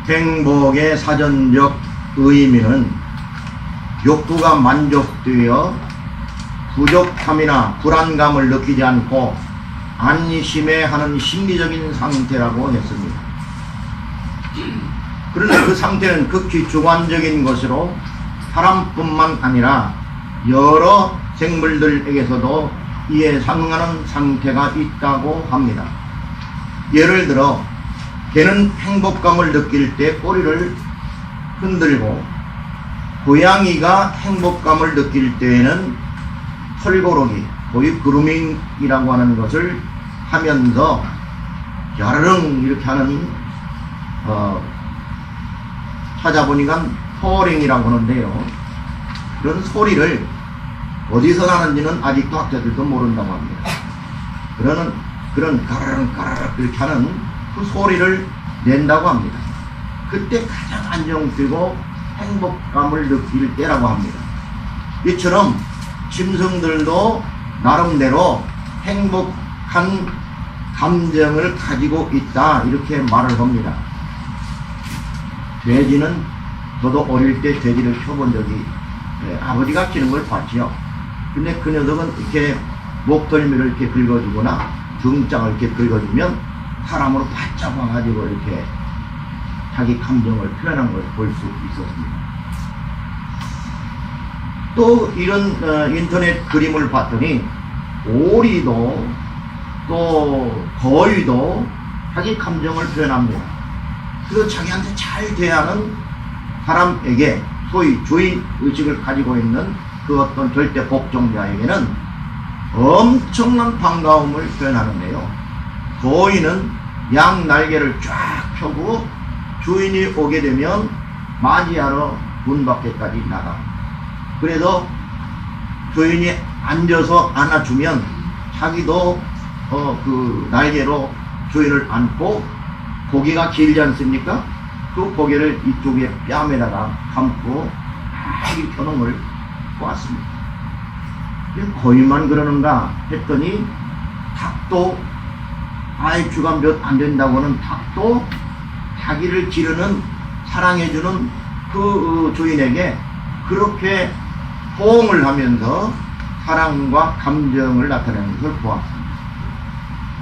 행복의 사전적 의미는 욕구가 만족되어 부족함이나 불안감을 느끼지 않고 안심해하는 심리적인 상태라고 했습니다. 그러나 그 상태는 극히 주관적인 것으로 사람뿐만 아니라 여러 생물들에게서도 이에 상응하는 상태가 있다고 합니다. 예를 들어 개는 행복감을 느낄 때 꼬리를 흔들고, 고양이가 행복감을 느낄 때에는 털고르기, 거의 그루밍이라고 하는 것을 하면서 야르릉 이렇게 하는 찾아보니까 퍼링이라고 하는데요, 그런 소리를 어디서 나는지는 아직도 학자들도 모른다고 합니다. 그런 가르릉 가르릉 이렇게 하는 그 소리를 낸다고 합니다. 그때 가장 안정되고 행복감을 느낄 때라고 합니다. 이처럼 짐승들도 나름대로 행복한 감정을 가지고 있다, 이렇게 말을 합니다. 돼지는, 저도 어릴 때 돼지를 켜본 적이, 아버지가 키는 걸 봤지요. 근데 그 녀석은 이렇게 목덜미를 이렇게 긁어주거나 등짝을 이렇게 긁어주면 사람으로 바짝 와가지고 이렇게 자기 감정을 표현한 걸 볼 수 있었습니다. 또 이런 인터넷 그림을 봤더니 오리도 또 거위도 자기 감정을 표현합니다. 그래서 자기한테 잘 대하는 사람에게, 소위 주인 의식을 가지고 있는 그 어떤 절대 복종자에게는 엄청난 반가움을 표현하는데요. 거위는 양 날개를 쫙 펴고 주인이 오게 되면 맞이하러 문 밖에까지 나가. 그래서 주인이 앉아서 안아주면 자기도 그 날개로 주인을 안고, 고개가 길지 않습니까? 그 고개를 이쪽에 뺨에다가 감고 이렇게 펴는 걸 보았습니다. 거위만 그러는가 했더니 닭도, IQ가 몇 안 된다고는 닭도 자기를 기르는, 사랑해주는 그 주인에게 그렇게 호응을 하면서 사랑과 감정을 나타내는 것을 보았습니다.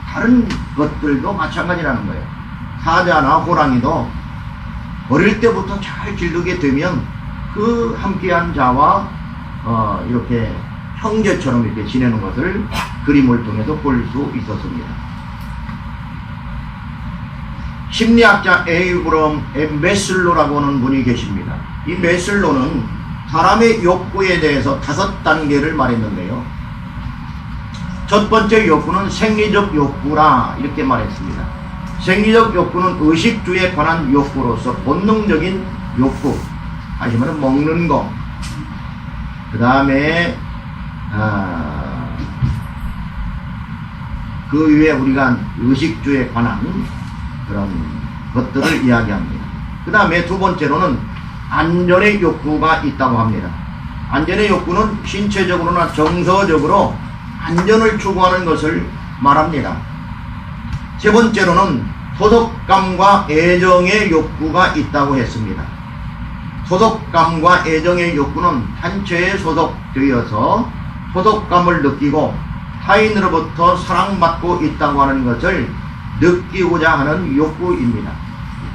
다른 것들도 마찬가지라는 거예요. 사자나 호랑이도 어릴 때부터 잘 기르게 되면 그 함께한 자와 이렇게 형제처럼 이렇게 지내는 것을 그림을 통해서 볼 수 있었습니다. 심리학자 에이브럼 메슬로라고 하는 분이 계십니다. 이 메슬로는 사람의 욕구에 대해서 5단계를 말했는데요. 첫 번째 욕구는 생리적 욕구라, 이렇게 말했습니다. 생리적 욕구는 의식주에 관한 욕구로서 본능적인 욕구, 하시면 먹는 거, 그 다음에 그 위에 우리가 의식주에 관한 그런 것들을 이야기합니다. 그 다음에 두 번째로는 안전의 욕구가 있다고 합니다. 안전의 욕구는 신체적으로나 정서적으로 안전을 추구하는 것을 말합니다. 세 번째로는 소속감과 애정의 욕구가 있다고 했습니다. 소속감과 애정의 욕구는 단체에 소속되어서 소속감을 느끼고 타인으로부터 사랑받고 있다고 하는 것을 느끼고자 하는 욕구입니다.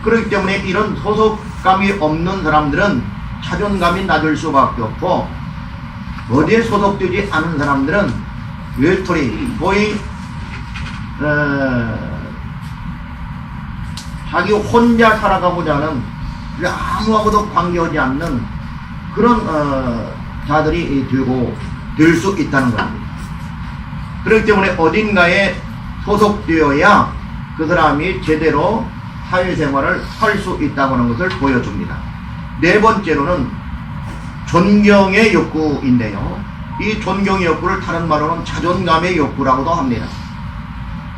그렇기 때문에 이런 소속감이 없는 사람들은 자존감이 낮을 수밖에 없고, 어디에 소속되지 않은 사람들은 외톨이, 거의 자기 혼자 살아가고자 하는, 아무하고도 관계하지 않는 그런 자들이 될 수 있다는 겁니다. 그렇기 때문에 어딘가에 소속되어야 그 사람이 제대로 사회생활을 할 수 있다고 하는 것을 보여줍니다. 네 번째로는 존경의 욕구인데요. 이 존경의 욕구를 다른 말로는 자존감의 욕구라고도 합니다.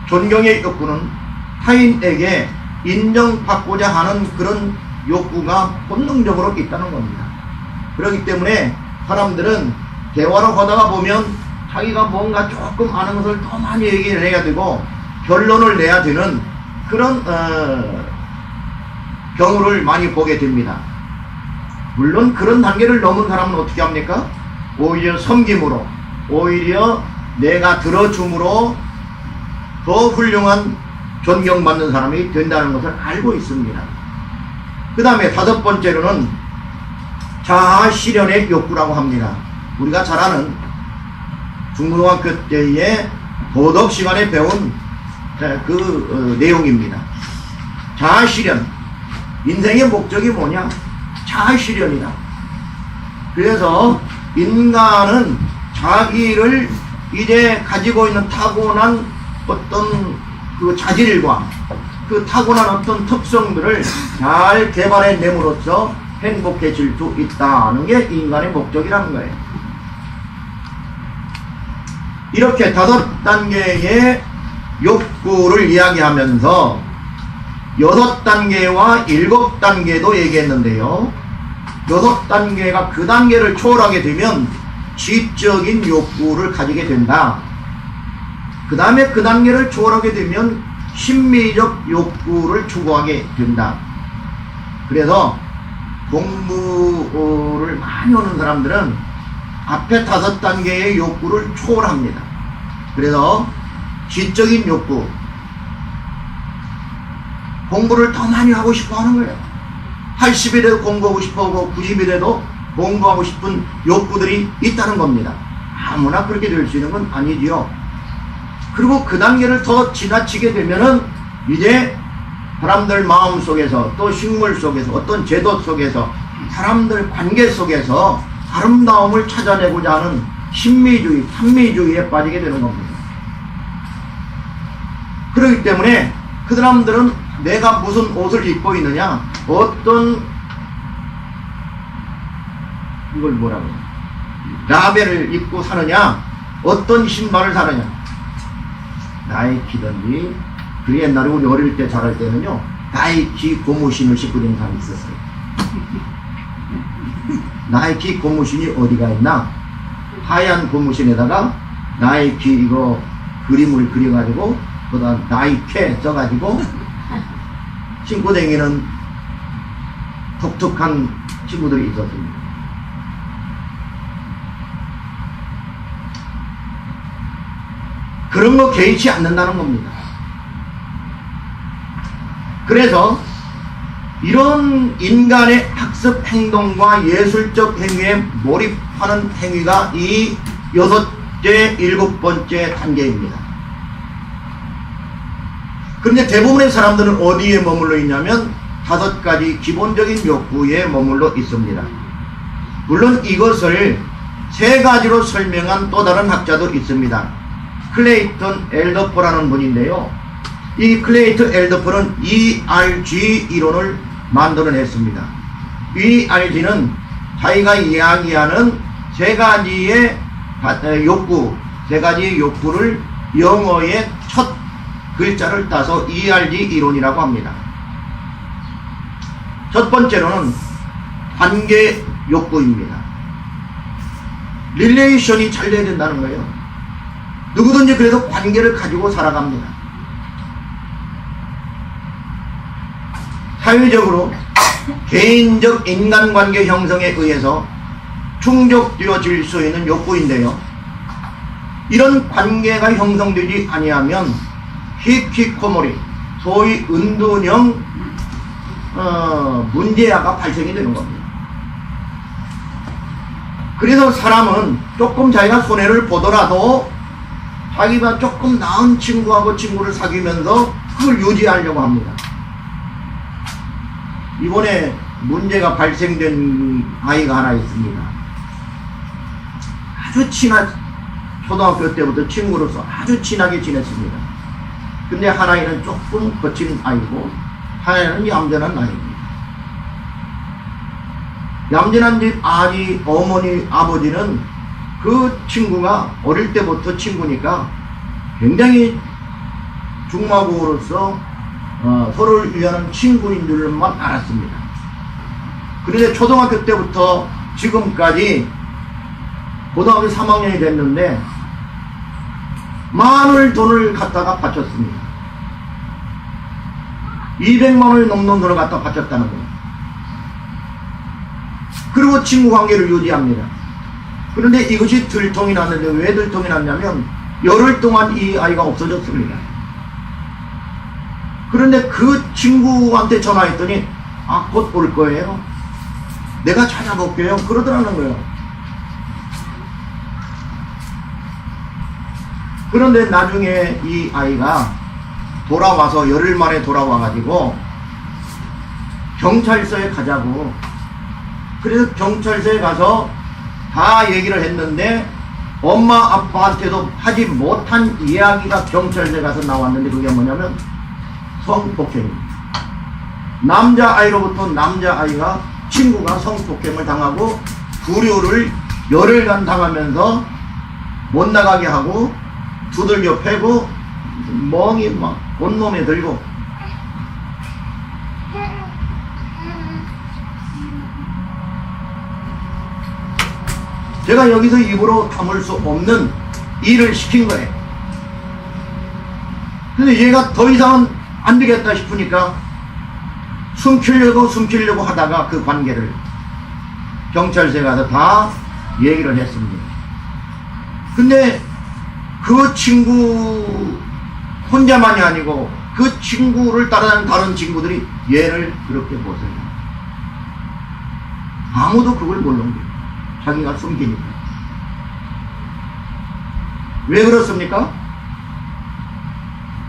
존경의 욕구는 타인에게 인정받고자 하는 그런 욕구가 본능적으로 있다는 겁니다. 그렇기 때문에 사람들은 대화를 하다가 보면 자기가 뭔가 조금 아는 것을 더 많이 얘기를 해야 되고 결론을 내야 되는 그런 경우를 많이 보게 됩니다. 물론 그런 단계를 넘은 사람은 어떻게 합니까? 오히려 섬김으로, 오히려 내가 들어줌으로 더 훌륭한 존경받는 사람이 된다는 것을 알고 있습니다. 그 다음에 다섯 번째로는 자아실현의 욕구라고 합니다. 우리가 잘 아는 중고등학교 때의 도덕 시간에 배운 내용입니다. 자아실현. 인생의 목적이 뭐냐? 자아실현이다. 그래서 인간은 자기를 이제 가지고 있는 타고난 어떤 그 자질과 그 타고난 어떤 특성들을 잘 개발해냄으로써 행복해질 수 있다는 게 인간의 목적이라는 거예요. 이렇게 다섯 단계의 욕구를 이야기하면서 6단계와 7단계도 얘기했는데요. 6단계가 그 단계를 초월하게 되면 지적인 욕구를 가지게 된다. 그 다음에 그 단계를 초월하게 되면 심미적 욕구를 추구하게 된다. 그래서 공부를 많이 하는 사람들은 앞에 5단계의 욕구를 초월합니다. 그래서 지적인 욕구, 공부를 더 많이 하고 싶어 하는 거예요. 80이 돼도 공부하고 싶어 하고 90이 돼도 공부하고 싶은 욕구들이 있다는 겁니다. 아무나 그렇게 될 수 있는 건 아니지요. 그리고 그 단계를 더 지나치게 되면은 이제 사람들 마음 속에서 또 식물 속에서 어떤 제도 속에서 사람들 관계 속에서 아름다움을 찾아내고자 하는 신미주의, 산미주의에 빠지게 되는 겁니다. 그렇기 때문에 그 사람들은 내가 무슨 옷을 입고 있느냐, 어떤 이걸 뭐라고 라벨을 입고 사느냐, 어떤 신발을 사느냐, 나이키든지. 그 옛날에 우리 어릴 때 자랄 때는요 나이키 고무신을 신고 다니는 사람이 있었어요. 나이키 고무신이 어디가 있나? 하얀 고무신에다가 나이키 이거 그림을 그려가지고 거기다 나이케 써가지고 신고 다니는 독특한 친구들이 있었습니다. 그런 거 개의치 않는다는 겁니다. 그래서 이런 인간의 학습 행동과 예술적 행위에 몰입하는 행위가 이 6째, 7번째 단계입니다. 그런데 대부분의 사람들은 어디에 머물러 있냐면 5가지 기본적인 욕구에 머물러 있습니다. 물론 이것을 3가지로 설명한 또 다른 학자도 있습니다. 클레이턴 엘더퍼라는 분인데요. 이 클레이턴 엘더퍼는 ERG 이론을 만들어냈습니다. ERG는 자기가 이야기하는 3가지의 욕구, 3가지의 욕구를 영어의 첫 글자를 따서 ERG 이론이라고 합니다. 첫 번째로는 관계 욕구입니다. 릴레이션이 잘 돼야 된다는 거예요. 누구든지 그래도 관계를 가지고 살아갑니다. 사회적으로 개인적 인간관계 형성에 의해서 충족되어질 수 있는 욕구인데요. 이런 관계가 형성되지 아니하면 히키코모리, 소위 은둔형 문제아가 발생이 되는 겁니다. 그래서 사람은 조금 자기가 손해를 보더라도 자기가 조금 나은 친구하고 친구를 사귀면서 그걸 유지하려고 합니다. 이번에 문제가 발생된 아이가 하나 있습니다. 아주 친한, 초등학교 때부터 친구로서 아주 친하게 지냈습니다. 근데 하나는 조금 거친 아이고 하나는 얌전한 아이입니다. 얌전한 집 어머니, 아버지는 그 친구가 어릴 때부터 친구니까 굉장히 중마고로서 서로를 위하는 친구인 줄만 알았습니다. 그런데 초등학교 때부터 지금까지 고등학교 3학년이 됐는데 많은 돈을 갖다가 바쳤습니다. 200만 원이 넘는 돈을 갖다 바쳤다는 거예요. 그리고 친구 관계를 유지합니다. 그런데 이것이 들통이 났는데 왜 들통이 났냐면 열흘 동안 이 아이가 없어졌습니다. 그런데 그 친구한테 전화했더니 곧 올 거예요. 내가 찾아볼게요. 그러더라는 거예요. 그런데 나중에 이 아이가 돌아와서 열흘 만에 돌아와가지고 경찰서에 가자고. 그래서 경찰서에 가서 다 얘기를 했는데 엄마 아빠한테도 하지 못한 이야기가 경찰서에 가서 나왔는데 그게 뭐냐면 성폭행입니다. 남자아이로부터 남자아이가 친구가 성폭행을 당하고 불효를 열흘간 당하면서 못 나가게 하고 두들겨 패고 멍이 막 온몸에 들고 제가 여기서 입으로 담을 수 없는 일을 시킨 거예요. 근데 얘가 더 이상은 안 되겠다 싶으니까 숨기려고 하다가 그 관계를 경찰서에 가서 다 얘기를 했습니다. 근데 그 친구 혼자만이 아니고 그 친구를 따라다니는 다른 친구들이 얘를 그렇게 보세요. 아무도 그걸 모르는 거예요. 자기가 숨기니까. 왜 그렇습니까?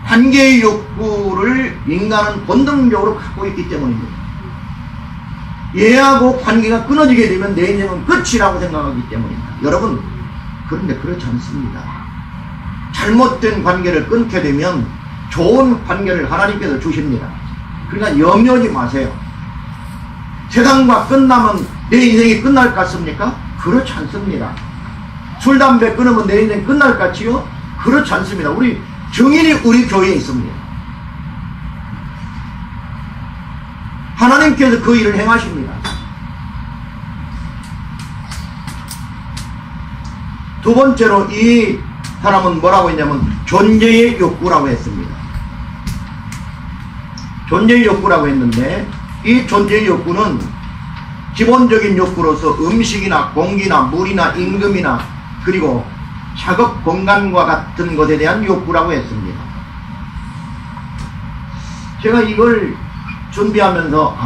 관계의 욕구를 인간은 본능적으로 갖고 있기 때문입니다. 얘하고 관계가 끊어지게 되면 내 인생은 끝이라고 생각하기 때문입니다. 여러분, 그런데 그렇지 않습니다. 잘못된 관계를 끊게 되면 좋은 관계를 하나님께서 주십니다. 그러니까 염려하지 마세요. 세상과 끝나면 내 인생이 끝날 것 같습니까? 그렇지 않습니다. 술, 담배 끊으면 내 인생 끝날 것 같지요? 그렇지 않습니다. 우리 증인이 우리 교회에 있습니다. 하나님께서 그 일을 행하십니다. 두 번째로 이 사람은 뭐라고 했냐면 존재의 욕구라고 했습니다. 존재의 욕구라고 했는데 이 존재의 욕구는 기본적인 욕구로서 음식이나 공기나 물이나 임금이나 그리고 작업 공간과 같은 것에 대한 욕구라고 했습니다. 제가 이걸 준비하면서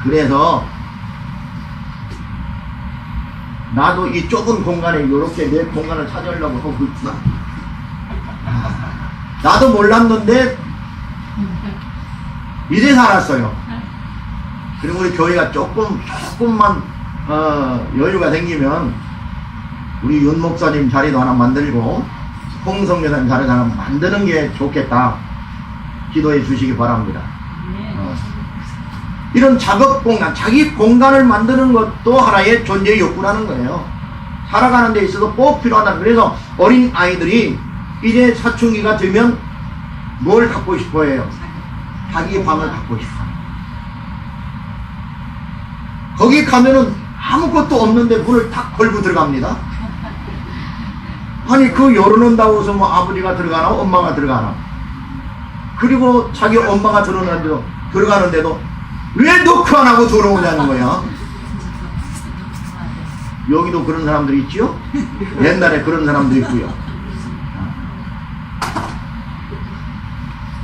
그래서 나도 이 좁은 공간에 이렇게 내 공간을 찾으려고 하고 있구나. 나도 몰랐는데 이래서 알았어요. 그리고 우리 교회가 조금만 여유가 생기면 우리 윤 목사님 자리도 하나 만들고 홍성 여사님 자리도 하나 만드는 게 좋겠다. 기도해 주시기 바랍니다. 이런 작업 공간, 자기 공간을 만드는 것도 하나의 존재의 욕구라는 거예요. 살아가는 데 있어서 꼭 필요하다. 그래서 어린 아이들이 이제 사춘기가 되면 뭘 갖고 싶어 해요? 자기 방을 갖고 싶어. 거기 가면은 아무것도 없는데 문을 탁 걸고 들어갑니다. 아니 그 열어놓는다고 해서 뭐 아버지가 들어가나 엄마가 들어가나. 그리고 자기 엄마가 들어가는데도 왜 노크 안 하고 들어오냐는 거야. 여기도 그런 사람들이 있지요? 옛날에 그런 사람도 있고요.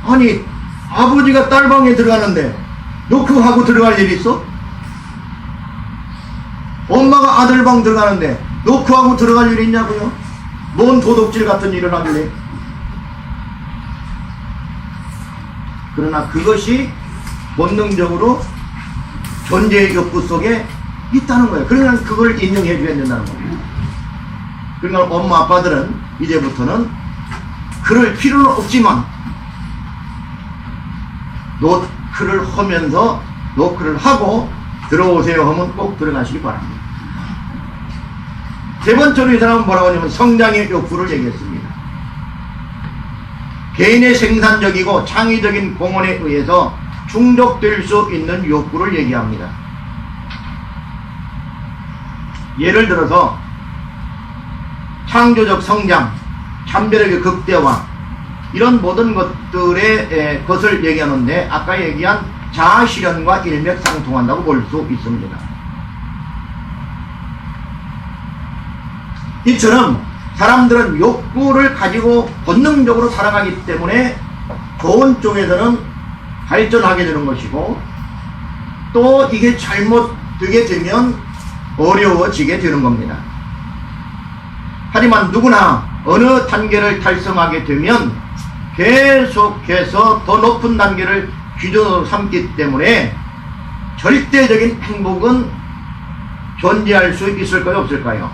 아니 아버지가 딸 방에 들어가는데 노크하고 들어갈 일이 있어? 엄마가 아들 방 들어가는데 노크하고 들어갈 일이 있냐고요? 뭔 도둑질 같은 일을 하길래. 그러나 그것이 본능적으로 존재의 욕구 속에 있다는 거예요. 그러니까 그걸 인정해 줘야 된다는 거예요. 그러니까 엄마 아빠들은 이제부터는 그럴 필요는 없지만 노크를 하면서 노크를 하고 들어오세요 하면 꼭 들어가시기 바랍니다. 세 번째로 이 사람은 뭐라고 하냐면 성장의 욕구를 얘기했습니다. 개인의 생산적이고 창의적인 공헌에 의해서 충족될 수 있는 욕구를 얘기합니다. 예를 들어서 창조적 성장, 참배력의 극대화, 이런 모든 것들의 것을 얘기하는데 아까 얘기한 자아실현과 일맥상통한다고 볼 수 있습니다. 이처럼 사람들은 욕구를 가지고 본능적으로 살아가기 때문에 좋은 쪽에서는 발전하게 되는 것이고, 또 이게 잘못되게 되면 어려워지게 되는 겁니다. 하지만 누구나 어느 단계를 달성하게 되면 계속해서 더 높은 단계를 기준으로 삼기 때문에 절대적인 행복은 존재할 수 있을까요, 없을까요?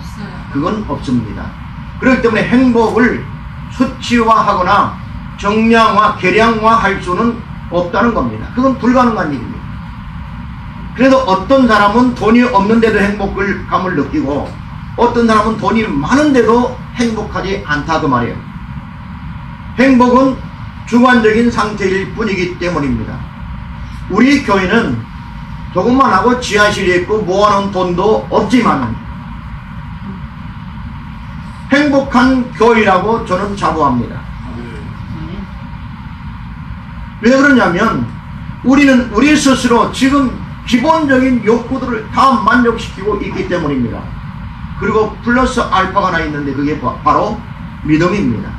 그건 없습니다. 그렇기 때문에 행복을 수치화하거나 정량화, 계량화할 수는 없다는 겁니다. 그건 불가능한 일입니다. 그래서 어떤 사람은 돈이 없는데도 행복감을 느끼고 어떤 사람은 돈이 많은데도 행복하지 않다 그 말이에요. 행복은 주관적인 상태일 뿐이기 때문입니다. 우리 교회는 조금만 하고 지하실이 있고 모아놓은 돈도 없지만 행복한 교회라고 저는 자부합니다. 왜 그러냐면 우리는 우리 스스로 지금 기본적인 욕구들을 다 만족시키고 있기 때문입니다. 그리고 플러스 알파가 하나 있는데 그게 바로 믿음입니다.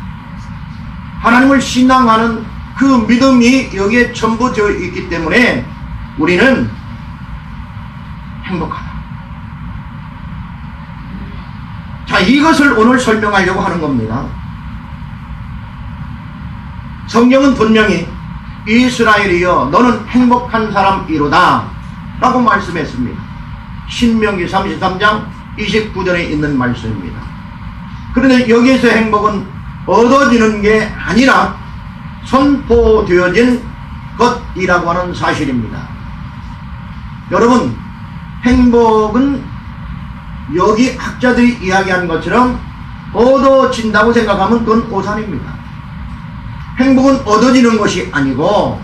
하나님을 신앙하는 그 믿음이 여기에 전부 되어 있기 때문에 우리는 행복하다. 자, 이것을 오늘 설명하려고 하는 겁니다. 성경은 분명히 이스라엘이여 너는 행복한 사람이로다 라고 말씀했습니다. 신명기 33장 29절에 있는 말씀입니다. 그런데 여기에서 행복은 얻어지는 게 아니라 선포되어진 것이라고 하는 사실입니다. 여러분, 행복은 여기 학자들이 이야기한 것처럼 얻어진다고 생각하면 그건 오산입니다. 행복은 얻어지는 것이 아니고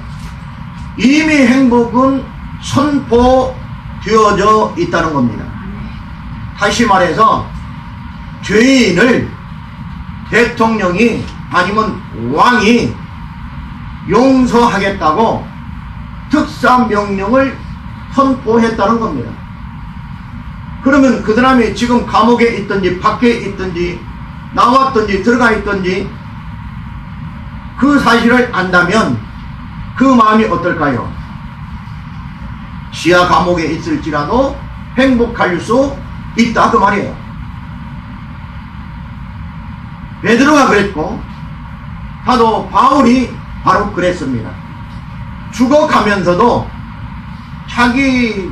이미 행복은 선포되어져 있다는 겁니다. 다시 말해서 죄인을 대통령이 아니면 왕이 용서하겠다고 특사명령을 선포했다는 겁니다. 그러면 그 사람이 지금 감옥에 있든지 밖에 있든지 나왔든지 들어가 있든지 그 사실을 안다면 그 마음이 어떨까요? 지하 감옥에 있을지라도 행복할 수 있다 그 말이에요. 베드로가 그랬고 사도 바울이 바로 그랬습니다. 죽어가면서도 자기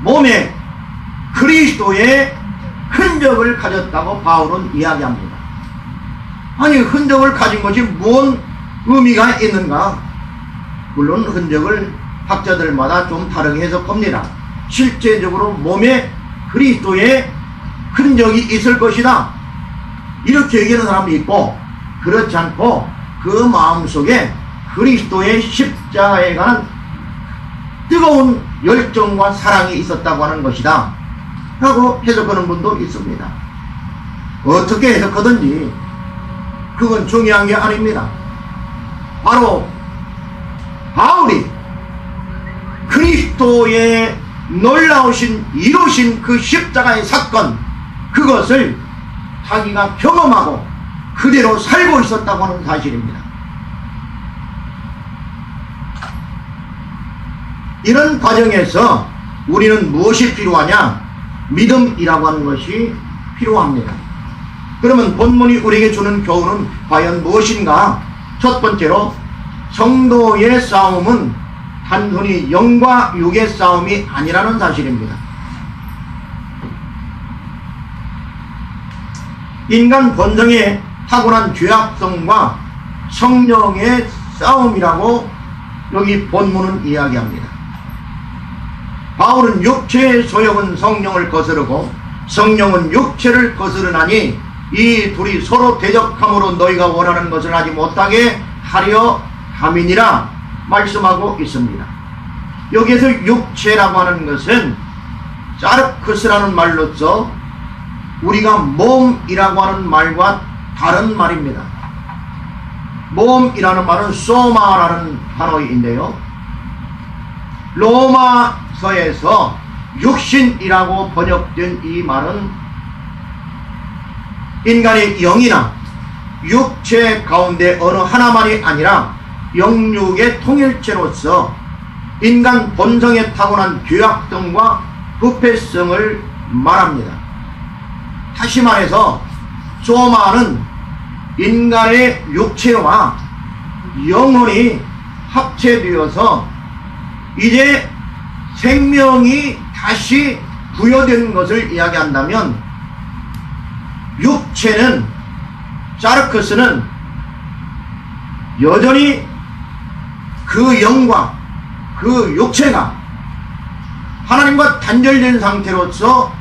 몸에 그리스도의 흔적을 가졌다고 바울은 이야기합니다. 아니, 흔적을 가진 것이 무슨 의미가 있는가? 물론 흔적을 학자들마다 좀 다르게 해석합니다. 실제적으로 몸에 그리스도의 흔적이 있을 것이다 이렇게 얘기하는 사람이 있고, 그렇지 않고 그 마음속에 그리스도의 십자가에 관한 뜨거운 열정과 사랑이 있었다고 하는 것이다 라고 해석하는 분도 있습니다. 어떻게 해석하든지 그건 중요한 게 아닙니다. 바로 바울이 그리스도의 놀라우신 이루신 그 십자가의 사건, 그것을 자기가 경험하고 그대로 살고 있었다고 하는 사실입니다. 이런 과정에서 우리는 무엇이 필요하냐? 믿음이라고 하는 것이 필요합니다. 그러면 본문이 우리에게 주는 교훈은 과연 무엇인가? 첫 번째로, 성도의 싸움은 단순히 영과 육의 싸움이 아니라는 사실입니다. 인간 본성의 타고난 죄악성과 성령의 싸움이라고 여기 본문은 이야기합니다. 바울은 육체의 소욕은 성령을 거스르고 성령은 육체를 거스르나니 이 둘이 서로 대적함으로 너희가 원하는 것을 하지 못하게 하려 함이니라 말씀하고 있습니다. 여기에서 육체라고 하는 것은 사르크스라는 말로써 우리가 몸이라고 하는 말과 다른 말입니다. 몸이라는 말은 소마라는 단어인데요. 로마서에서 육신이라고 번역된 이 말은 인간의 영이나 육체 가운데 어느 하나만이 아니라 영육의 통일체로서 인간 본성에 타고난 죄악성과 부패성을 말합니다. 다시 말해서 소마는 인간의 육체와 영혼이 합체되어서 이제 생명이 다시 부여된 것을 이야기한다면, 육체는, 사르크스는 여전히 그 영과 그 육체가 하나님과 단절된 상태로서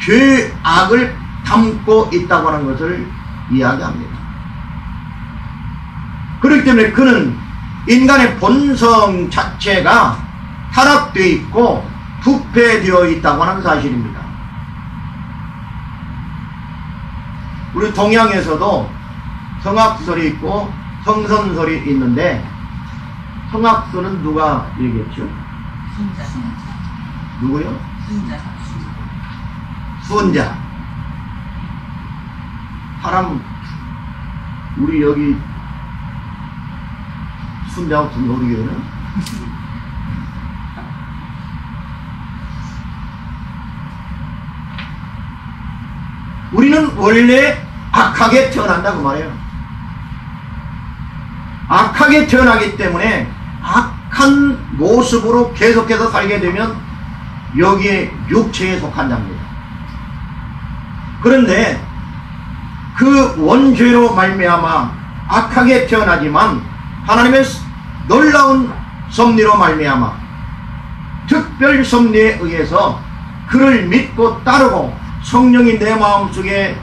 죄악을 담고 있다고 하는 것을 이야기합니다. 그렇기 때문에 그는 인간의 본성 자체가 타락되어 있고 부패되어 있다고 하는 사실입니다. 우리 동양에서도 성악설이 있고 성선설이 있는데, 성악설은 누가 얘기했죠? 누구요? 수은자. 사람, 우리 여기 순자 없습니다, 우리 교회는. 우리는 원래 악하게 태어난다고 말해요. 악하게 태어나기 때문에 악한 모습으로 계속해서 살게 되면 여기에 육체에 속한답니다. 그런데 그 원죄로 말미암아 악하게 태어나지만 하나님의 놀라운 섭리로 말미암아 특별 섭리에 의해서 그를 믿고 따르고 성령이 내 마음속에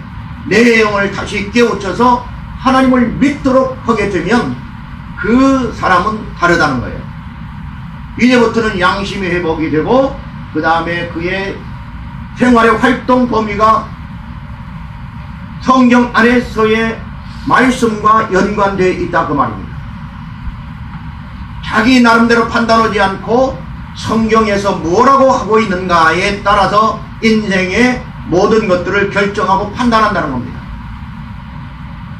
내 영을 다시 깨우쳐서 하나님을 믿도록 하게 되면 그 사람은 다르다는 거예요. 이제부터는 양심이 회복이 되고 그 다음에 그의 생활의 활동 범위가 성경 안에서의 말씀과 연관되어 있다 그 말입니다. 자기 나름대로 판단하지 않고 성경에서 뭐라고 하고 있는가에 따라서 인생의 모든 것들을 결정하고 판단한다는 겁니다.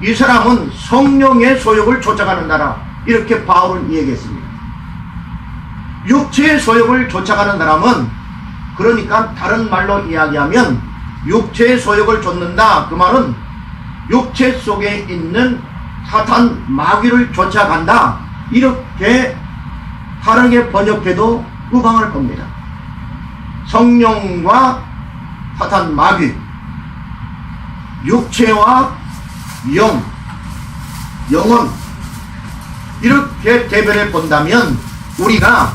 이 사람은 성령의 소욕을 쫓아가는 나라, 이렇게 바울은 얘기했습니다. 육체의 소욕을 쫓아가는 사람은, 그러니까 다른 말로 이야기하면 육체의 소욕을 쫓는다, 그 말은 육체 속에 있는 사탄 마귀를 쫓아간다, 이렇게 다르게 번역해도 무방할 겁니다. 성령과 사탄 마귀, 육체와 영혼, 이렇게 대별해 본다면 우리가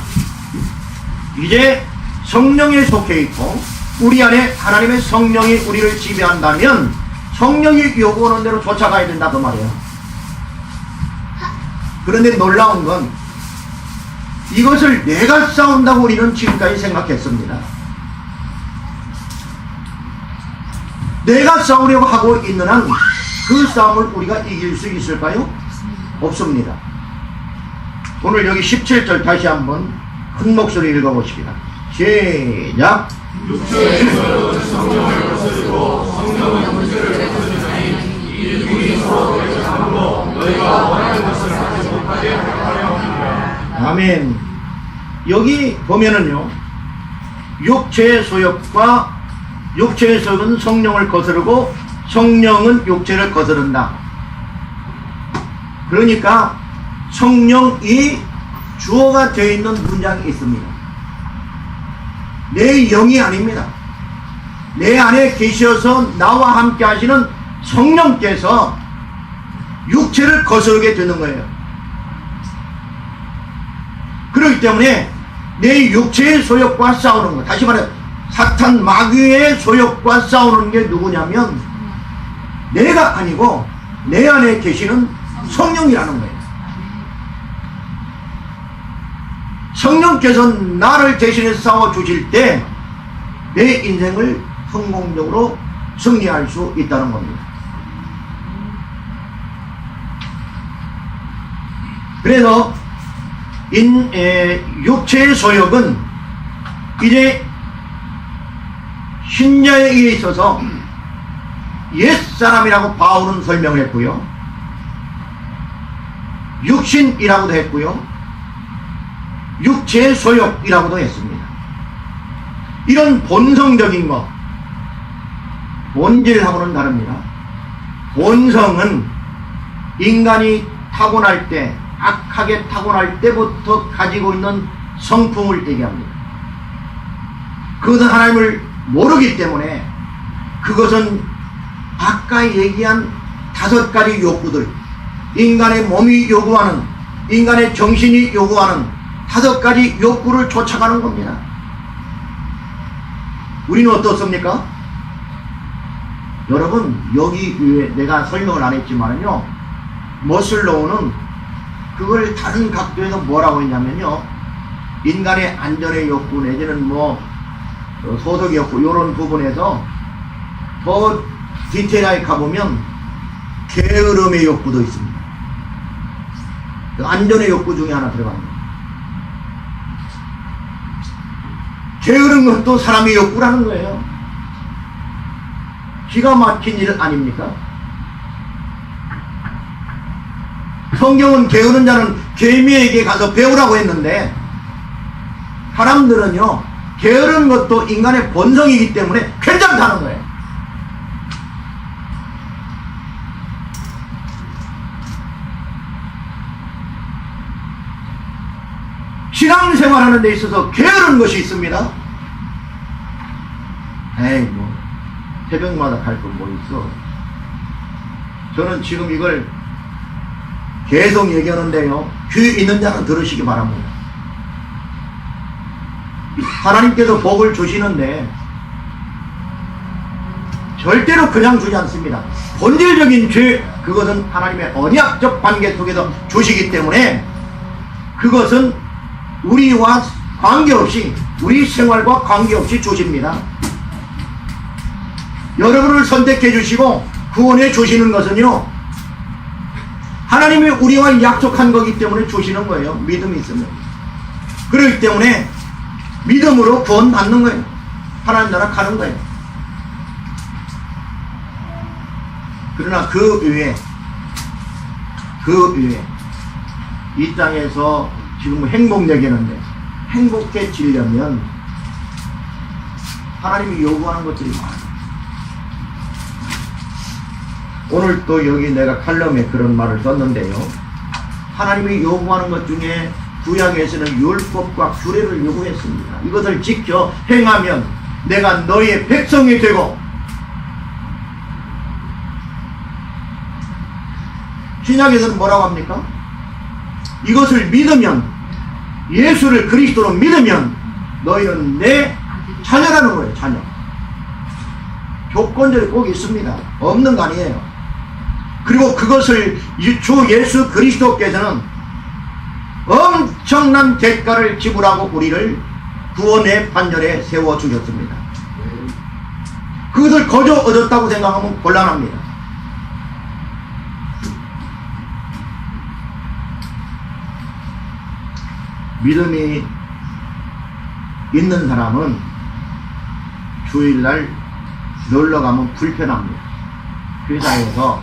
이제 성령에 속해 있고 우리 안에 하나님의 성령이 우리를 지배한다면 성령이 요구하는 대로 쫓아가야 된다 그 말이에요. 그런데 놀라운 건 이것을 내가 싸운다고 우리는 지금까지 생각했습니다. 내가 싸우려고 하고 있는 한 그 싸움을 우리가 이길 수 있을까요? 없습니다. 오늘 여기 17절 다시 한번 큰 목소리 읽어보십니다. 시작. 육체에서 성령을 거스르고 성령은 육체를 거스르니 이 둘이 서로 대적함으로 너희가 원하는 것을 하지 못하게 하려 함이라. 아멘. 여기 보면은요, 육체의 소욕과 육체의 소욕은 성령을 거스르고 성령은 육체를 거스른다. 그러니까 성령이 주어가 되어 있는 문장이 있습니다. 내 영이 아닙니다. 내 안에 계셔서 나와 함께 하시는 성령께서 육체를 거스르게 되는 거예요. 그렇기 때문에 내 육체의 소욕과 싸우는 것, 다시 말해 사탄 마귀의 소욕과 싸우는 게 누구냐면 내가 아니고 내 안에 계시는 성령이라는 거예요. 성령께서 나를 대신해 싸워주실 때 내 인생을 성공적으로 승리할 수 있다는 겁니다. 그래서 육체의 소욕은 이제 신자에게 있어서 옛사람이라고 바울은 설명했고요, 육신이라고도 했고요, 육체의 소욕이라고도 했습니다. 이런 본성적인 것, 본질하고는 다릅니다. 본성은 인간이 타고날 때, 악하게 타고날 때부터 가지고 있는 성품을 얘기합니다. 그것은 하나님을 모르기 때문에 그것은 아까 얘기한 5가지 욕구들, 인간의 몸이 요구하는, 인간의 정신이 요구하는 5가지 욕구를 쫓아가는 겁니다. 우리는 어떻습니까? 여러분, 여기 위에 내가 설명을 안 했지만요, 머슬로우는 그걸 다른 각도에서 뭐라고 했냐면요, 인간의 안전의 욕구 내지는 소득의 욕구, 이런 부분에서 더 디테일하게 가보면 게으름의 욕구도 있습니다. 그 안전의 욕구 중에 하나 들어갑니다. 게으른 것도 사람의 욕구라는 거예요. 기가 막힌 일 아닙니까? 성경은 게으른 자는 개미에게 가서 배우라고 했는데, 사람들은요, 게으른 것도 인간의 본성이기 때문에 괜찮다는 거예요. 신앙생활하는 데 있어서 게으른 것이 있습니다. 에이, 새벽마다 갈 건 뭐 있어. 저는 지금 이걸 계속 얘기하는데요, 귀 있는 자는 들으시기 바랍니다. 하나님께서 복을 주시는데 절대로 그냥 주지 않습니다. 본질적인 죄, 그것은 하나님의 언약적 관계 속에서 주시기 때문에 그것은 우리와 관계없이, 우리 생활과 관계없이 주십니다. 여러분을 선택해 주시고 구원해 주시는 것은요, 하나님이 우리와 약속한 거기 때문에 주시는 거예요. 믿음이 있으면. 그렇기 때문에 믿음으로 구원 받는 거예요. 하나님 나라 가는 거예요. 그러나 그 위에 이 땅에서 지금 행복 얘기하는데, 행복해지려면 하나님이 요구하는 것들이 많아요. 오늘 또 여기 내가 칼럼에 그런 말을 썼는데요, 하나님이 요구하는 것 중에 구약에서는 율법과 규례를 요구했습니다. 이것을 지켜 행하면 내가 너희의 백성이 되고, 신약에서는 뭐라고 합니까? 이것을 믿으면, 예수를 그리스도로 믿으면 너희는 내 자녀라는 거예요. 자녀. 조건들이 꼭 있습니다. 없는 거 아니에요. 그리고 그것을 주 예수 그리스도께서는 엄청난 대가를 지불하고 우리를 구원의 판결에 세워주셨습니다. 그것을 거저 얻었다고 생각하면 곤란합니다. 믿음이 있는 사람은 주일날 놀러가면 불편합니다. 회사에서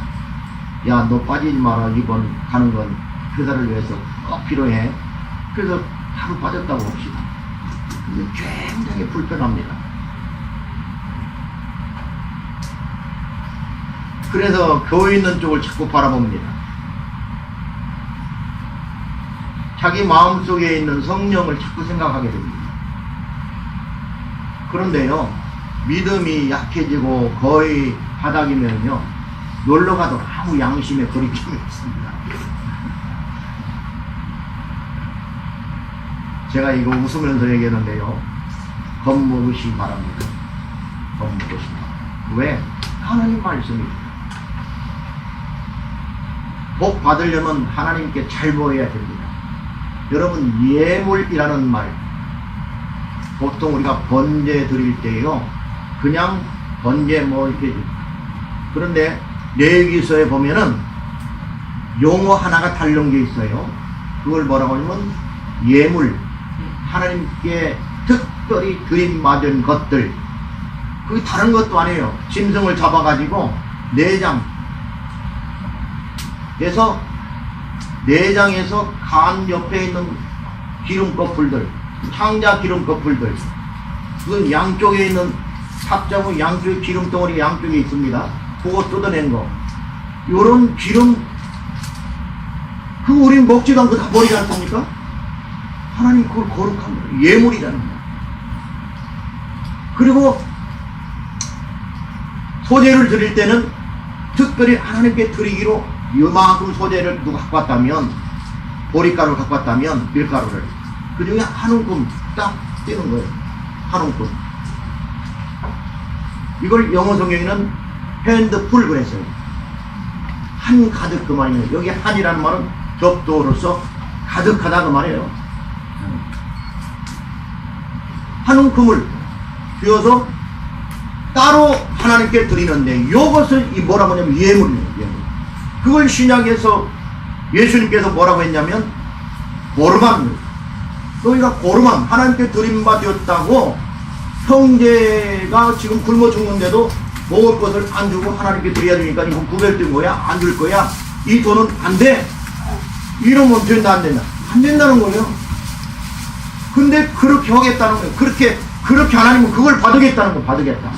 야, 너 빠지지 마라, 이번 가는 건 회사를 위해서 꼭 필요해. 그래서 하루 빠졌다고 봅시다. 근데 굉장히 불편합니다. 그래서 교회 있는 쪽을 자꾸 바라봅니다. 자기 마음속에 있는 성령을 자꾸 생각하게 됩니다. 그런데요, 믿음이 약해지고 거의 바닥이면요, 놀러가도 아무 양심의 거리낌이 없습니다. 제가 이거 웃으면서 얘기하는데요, 겁먹으시기 바랍니다. 겁먹으시기 바랍니다. 왜? 하나님 말씀입니다. 복 받으려면 하나님께 잘 보여야 됩니다. 여러분, 예물이라는 말, 보통 우리가 번제 드릴 때요, 그냥 번제 이렇게, 그런데 레위기서에 보면은 용어 하나가 다른 게 있어요. 그걸 뭐라고 하냐면 예물, 하나님께 특별히 드림 맞은 것들, 그게 다른 것도 아니에요. 짐승을 잡아가지고 내장에서 간 옆에 있는 기름 거풀들, 창자 기름 거풀들, 그건 양쪽에 있는 탁자고 양쪽에 기름 덩어리 양쪽에 있습니다. 그거 뜯어낸 거. 요런 기름, 그거 우린 먹지도 않고 다 버리지 않습니까? 하나님 그걸 거룩한 거예요. 예물이라는 거예요. 그리고 소재를 드릴 때는 특별히 하나님께 드리기로 요만큼 소재를 누가 갖고 왔다면, 보리가루를 갖고 왔다면, 밀가루를, 그 중에 한 움큼 딱 떼는 거예요. 한 움큼. 이걸 영어 성경에는 핸드풀 그랬어요. 한 가득 그 말이에요. 여기 한이라는 말은 겹도로서 가득하다 그 말이에요. 한 움큼을 비워서 따로 하나님께 드리는데, 이것을 뭐라고 하냐면 예물이에요. 예물. 그걸 신약에서 예수님께서 뭐라고 했냐면 고르만, 너희가 고르만, 하나님께 드림바 되었다고 형제가 지금 굶어 죽는데도 먹을 것을 안 주고 하나님께 드려야 되니까 이건 구별된 거야? 안 줄 거야? 이 돈은 안 돼? 이러면 된다 안 된다? 안 된다는 거예요. 근데 그렇게 하겠다는 거예요. 그렇게 하나님은 그걸 받으겠다는 거, 받으겠다.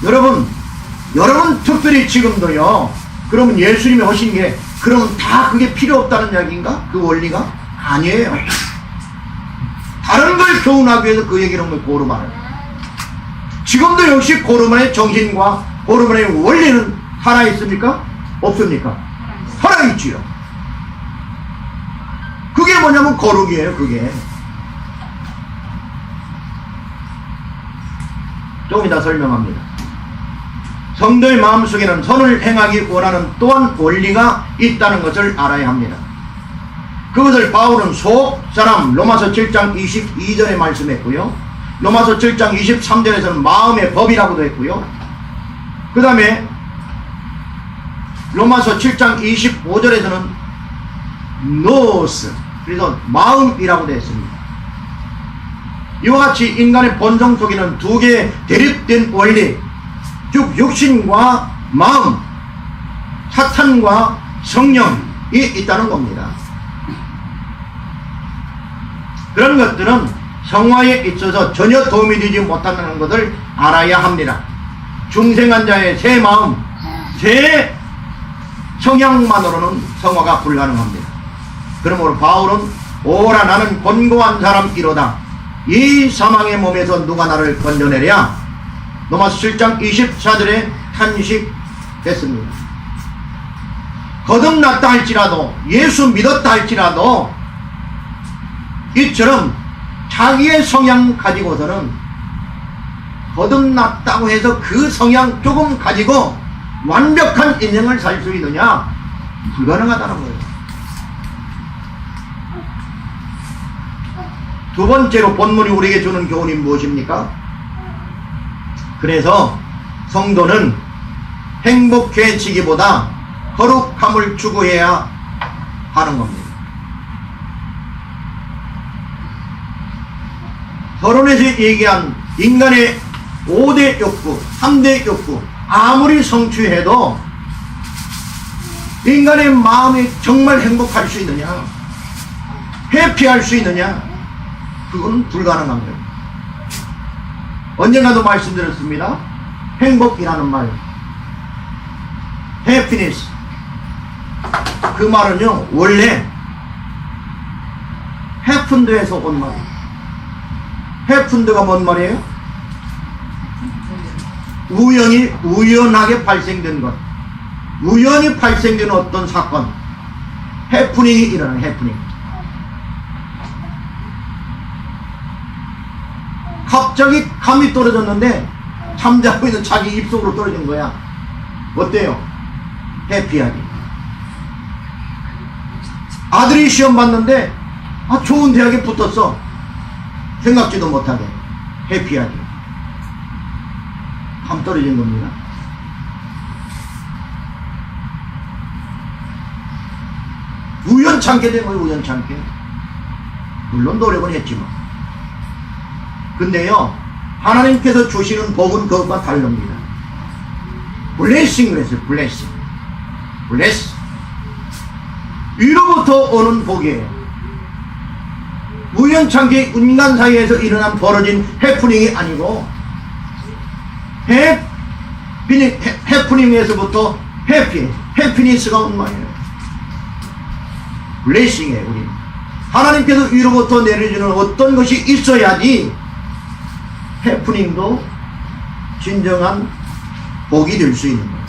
여러분 특별히 지금도요, 그러면 예수님이 하신 게 그러면 다 그게 필요 없다는 이야기인가? 그 원리가? 아니에요. 다른 걸 교훈하기 위해서 그 얘기를 한 거예요. 고르만을. 지금도 역시 고르만의 정신과 고르만의 원리는 살아있습니까? 없습니까? 살아있지요. 그게 뭐냐면 거룩이에요. 그게 조금 이따 설명합니다. 성도의 마음속에는 선을 행하기 원하는 또한 원리가 있다는 것을 알아야 합니다. 그것을 바울은 속사람 로마서 7장 22절에 말씀했고요, 로마서 7장 23절에서는 마음의 법이라고도 했고요, 그 다음에 로마서 7장 25절에서는 노스, 그래서 마음이라고도 했습니다. 이와 같이 인간의 본성 속에는 두 개의 대립된 원리, 즉 육신과 마음, 사탄과 성령이 있다는 겁니다. 그런 것들은 성화에 있어서 전혀 도움이 되지 못한다는 것을 알아야 합니다. 중생한 자의 새 마음, 새 성향만으로는 성화가 불가능합니다. 그러므로 바울은 오라 나는 곤고한 사람이로다, 이 사망의 몸에서 누가 나를 건져내랴, 로마서 7장 24절에 탄식했습니다. 거듭났다 할지라도, 예수 믿었다 할지라도 이처럼 자기의 성향 가지고서는 거듭났다고 해서 그 성향 조금 가지고 완벽한 인생을 살 수 있느냐? 불가능하다는 거예요. 두 번째로 본문이 우리에게 주는 교훈이 무엇입니까? 그래서 성도는 행복해지기보다 거룩함을 추구해야 하는 겁니다. 서론에서 얘기한 인간의 5대 욕구, 3대 욕구, 아무리 성취해도 인간의 마음이 정말 행복할 수 있느냐, 해피할 수 있느냐, 그건 불가능한 거예요. 언젠가도 말씀드렸습니다. 행복이라는 말, happiness, 그 말은요 원래 happened에서 온 말이에요. happened가 뭔 말이에요? 우연하게 발생된 것, 우연히 발생된 어떤 사건, 해프닝이 일어나는 해프닝. 갑자기 감이 떨어졌는데 잠자고 있는 자기 입속으로 떨어진 거야. 어때요? 해피하지. 아들이 시험 봤는데 좋은 대학에 붙었어. 생각지도 못하게 해피하지. 감 떨어진 겁니다. 우연찮게 된 거예요. 우연찮게. 물론 노력은 했지만. 근데요, 하나님께서 주시는 복은 그것과 다릅니다. 블레싱을 했어요. 블레싱. 블레싱. 위로부터 오는 복이에요. 우연찮게 인간 사이에서 일어난 벌어진 해프닝이 아니고 해프닝에서부터 해피니스가 온 거예요. 블레싱이에요. 우리 하나님께서 위로부터 내려주는 어떤 것이 있어야지 해프닝도 진정한 복이 될 수 있는 거예요.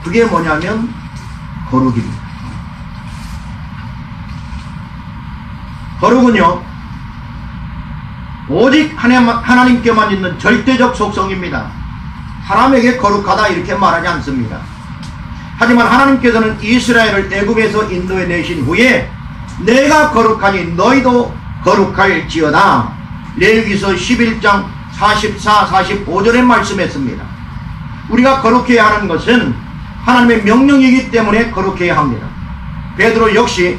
그게 뭐냐면 거룩입니다. 거룩은요, 오직 하나님께만 있는 절대적 속성입니다. 사람에게 거룩하다 이렇게 말하지 않습니다. 하지만 하나님께서는 이스라엘을 애굽에서 인도해 내신 후에 내가 거룩하니 너희도 거룩할지어다, 레위기서 11장 44, 45절에 말씀했습니다. 우리가 거룩해야 하는 것은 하나님의 명령이기 때문에 거룩해야 합니다. 베드로 역시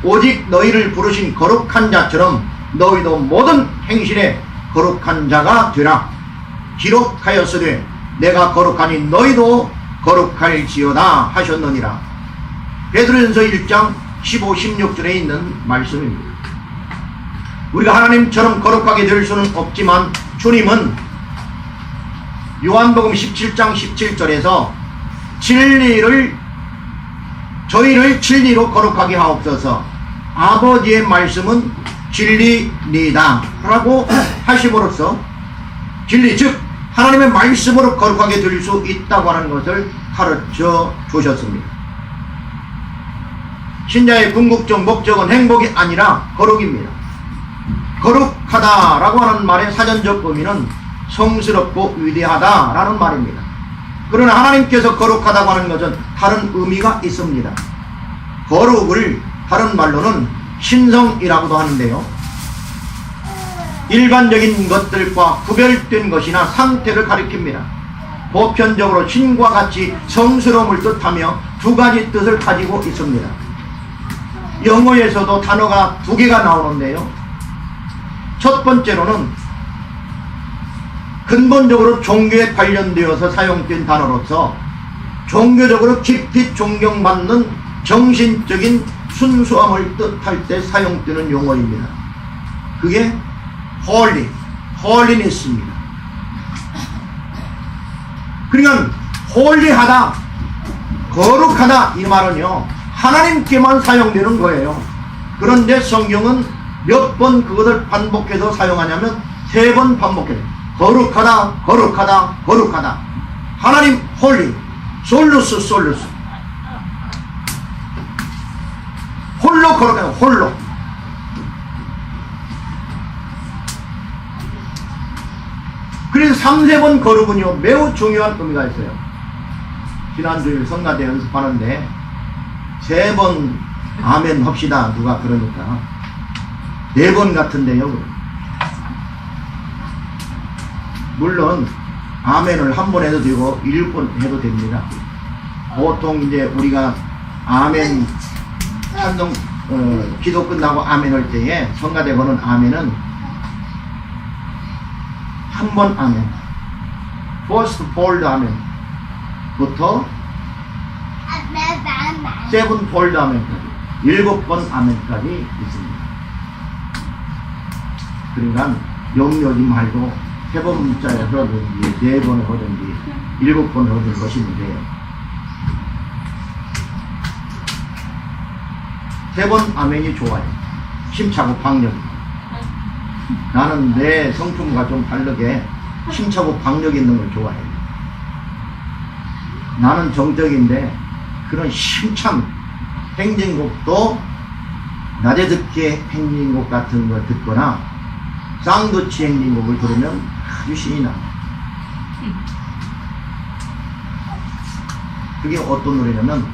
오직 너희를 부르신 거룩한 자처럼 너희도 모든 행실에 거룩한 자가 되라. 기록하였으되 내가 거룩하니 너희도 거룩할지어다 하셨느니라. 베드로전서 1장 15, 16절에 있는 말씀입니다. 우리가 하나님처럼 거룩하게 될 수는 없지만 주님은 요한복음 17장 17절에서 저희를 진리로 거룩하게 하옵소서, 아버지의 말씀은 진리니다 라고 하심으로써 진리, 즉 하나님의 말씀으로 거룩하게 될 수 있다고 하는 것을 가르쳐 주셨습니다. 신자의 궁극적 목적은 행복이 아니라 거룩입니다. 거룩하다라고 하는 말의 사전적 의미는 성스럽고 위대하다라는 말입니다. 그러나 하나님께서 거룩하다고 하는 것은 다른 의미가 있습니다. 거룩을 다른 말로는 신성이라고도 하는데요, 일반적인 것들과 구별된 것이나 상태를 가리킵니다. 보편적으로 신과 같이 성스러움을 뜻하며 두 가지 뜻을 가지고 있습니다. 영어에서도 단어가 두 개가 나오는데요, 첫 번째로는 근본적으로 종교에 관련되어서 사용된 단어로서 종교적으로 깊이 존경받는 정신적인 순수함을 뜻할 때 사용되는 용어입니다. 그게 홀리니스입니다. 그러니까 홀리하다, 거룩하다 이 말은요, 하나님께만 사용되는 거예요. 그런데 성경은 몇 번 그것을 반복해서 사용하냐면 3번 반복해요. 거룩하다, 거룩하다, 거룩하다. 하나님 홀리, 솔루스, 홀로 거룩하다, 홀로. 그래서 3-4번 거룩은요 매우 중요한 의미가 있어요. 지난주일 성가대 연습하는데 3번 아멘 합시다 누가 그러니까 4번 같은데요. 물론 아멘을 한 번 해도 되고 7번 해도 됩니다. 보통 이제 우리가 아멘 찬송 기도 끝나고 아멘 할 때에 성가대 거는 아멘은 한 번 아멘, first fold 아멘 부터 7fold 아멘까지 7번 아멘까지 있습니다. 그러니까 영역이 말고 3번짜리 하든지 4번 하든지 7번 하든 것이면 돼요. 3번 아멘이 좋아요. 힘차고 박력. 나는 내 성품과 좀 다르게 힘차고 박력 있는 걸 좋아해요. 나는 정적인데 그런 힘찬 행진곡도 낮에 듣기에 행진곡 같은 걸 듣거나 쌍두치 행진곡을 들으면 아주 신이 나. 그게 어떤 노래냐면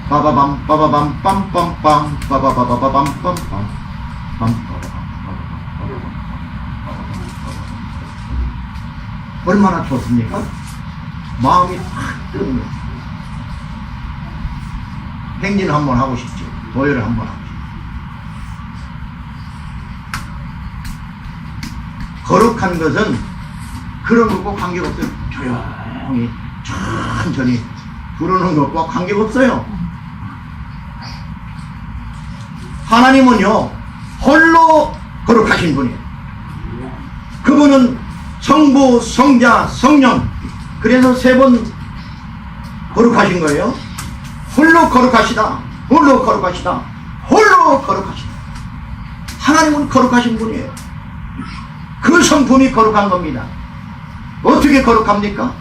빠바밤 빠바밤 빰빰빰 빠바바바밤 빰빰 빰빠바밤. 얼마나 좋습니까? 마음이 확 뜨는 거예요. 행진을 한번 하고 싶죠. 도열을 한번 하고 싶죠. 거룩한 것은 그런 것과 관계없어요. 조용히 천천히 부르는 것과 관계없어요. 하나님은요 홀로 거룩하신 분이에요. 그분은 성부, 성자, 성령, 그래서 3번 거룩하신 거예요. 홀로 거룩하시다, 홀로 거룩하시다, 홀로 거룩하시다. 하나님은 거룩하신 분이에요. 그 성품이 거룩한 겁니다. 어떻게 거룩합니까?